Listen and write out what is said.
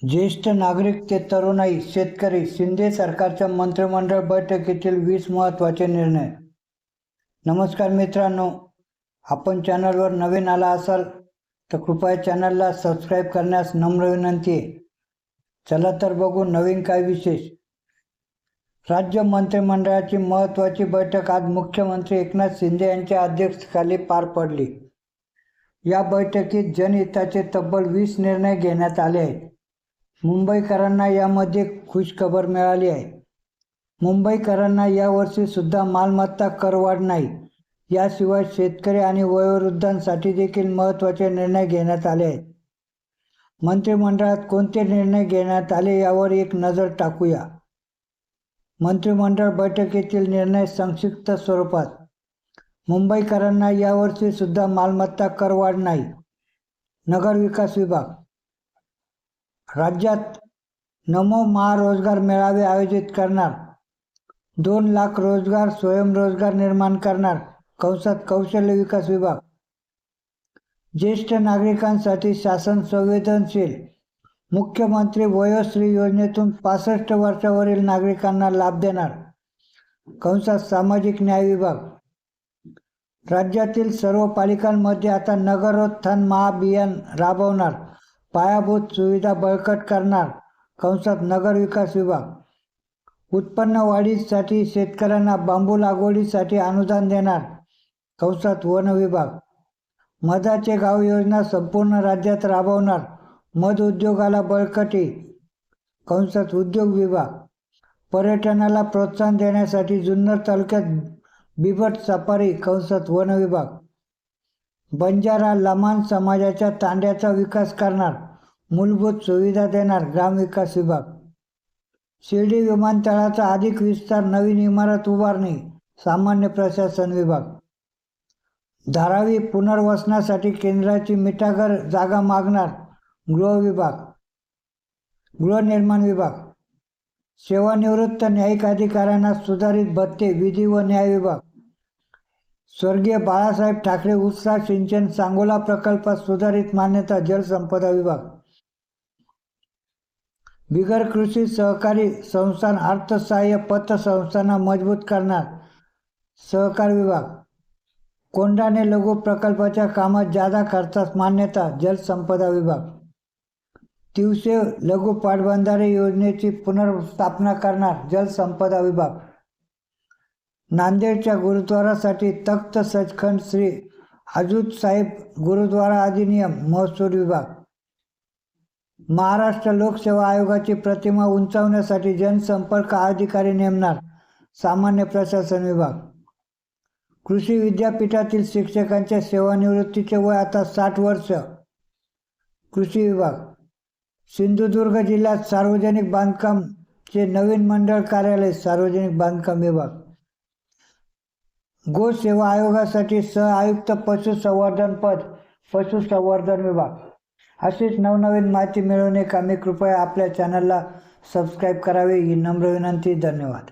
ज्येष्ठ नागरिक ते तरुणाई, शेतकरी, शिंदे सरकारच्या मंत्रिमंडळ बैठकीतील 20 महत्त्वाचे निर्णय. नमस्कार मित्रांनो, आपण चॅनलवर नवीन आला असाल तर कृपया चॅनलला सबस्क्राईब करण्यास नम्र विनंती आहे. चला तर बघू नवीन काय विशेष. राज्य मंत्रिमंडळाची महत्त्वाची बैठक आज मुख्यमंत्री एकनाथ शिंदे यांच्या अध्यक्षतेखाली पार पडली. या बैठकीत जनहिताचे तब्बल 20 निर्णय घेण्यात आले आहेत. मुंबईकरांना यामध्ये खुशखबर मिळाली आहे. मुंबईकरांना यावर्षी सुद्धा मालमत्ता करवाढ नाही. याशिवाय शेतकरी आणि वयोवृद्धांसाठी देखील महत्त्वाचे निर्णय घेण्यात आले आहेत. मंत्रिमंडळात कोणते निर्णय घेण्यात आले यावर एक नजर टाकूया. मंत्रिमंडळ बैठकीतील निर्णय संक्षिप्त स्वरूपात. मुंबईकरांना यावर्षी सुद्धा मालमत्ता करवाढ नाही. नगरविकास विभाग. राज्यात नमो महारोजगार मेळावे आयोजित करणार. 2 लाख रोजगार स्वयंरोजगार निर्माण करणार. कौशल्य विकास विभाग. ज्येष्ठ नागरिकांसाठी शासन संवेदनशील. मुख्यमंत्री वयोश्री योजनेतून 65 वर्षावरील नागरिकांना लाभ देणार. सामाजिक न्याय विभाग. राज्यातील सर्व पालिकांमध्ये आता नगरोत्थान महाअभियान राबवणार. पायाभूत सुविधा बळकट करणार. नगर विकास विभाग. उत्पन्न वाढीसाठी शेतकऱ्यांना बांबू लागवडीसाठी अनुदान देणार. वन विभाग. मधाचे गाव योजना संपूर्ण राज्यात राबवणार. मध उद्योगाला बळकटी. उद्योग विभाग. पर्यटनाला प्रोत्साहन देण्यासाठी जुन्नर तालुक्यात बिबट सफारी. वन विभाग. बंजारा लमाण समाजाच्या तांड्याचा विकास करणार. मूलभूत सुविधा देणार. ग्रामविकास विभाग. शिर्डी विमानतळाचा अधिक विस्तार, नवीन इमारत उभारणी. सामान्य प्रशासन विभाग. धारावी पुनर्वसनासाठी केंद्राची मिठागर जागा मागणार. गृह विभाग. गृहनिर्माण विभाग. सेवानिवृत्त न्यायिक अधिकाऱ्यांना सुधारित भत्ते. विधी व न्याय विभाग. स्वर्गीय बाळासाहेब ठाकरे उपसा सिंचन सांगोला प्रकल्पास सुधारित मान्यता. जलसंपदा विभाग. बिगर कृषी सहकारी संस्थान अर्थसहाय्य पतसंस्थांना मजबूत करणार. सहकार विभाग. कोंढाणे लघु प्रकल्पाच्या कामात जादा खर्चास मान्यता. जलसंपदा विभाग. तिवसे लघु पाटबंधारे योजनेची पुनर्स्थापना करणार. जलसंपदा विभाग. नांदेडच्या गुरुद्वारासाठी तख्त सचखंड श्री हजूर साहेब गुरुद्वारा अधिनियम. महसूल विभाग. महाराष्ट्र लोकसेवा आयोगाची प्रतिमा उंचावण्यासाठी जनसंपर्क अधिकारी नेमणार. सामान्य प्रशासन विभाग. कृषी विद्यापीठातील शिक्षकांच्या सेवानिवृत्तीचे वय आता 60 वर्ष. कृषी विभाग. सिंधुदुर्ग जिल्ह्यात सार्वजनिक बांधकामचे नवीन मंडळ कार्यालय. सार्वजनिक बांधकाम विभाग. गोसेवा आयोगासाठी सहआयुक्त पशुसंवर्धन पद. पशुसंवर्धन विभाग. अशीच नवनवीन माहिती मिळवण्यासाठी कृपया आपल्या चॅनलला सबस्क्राईब करावे ही नम्र विनंती. धन्यवाद.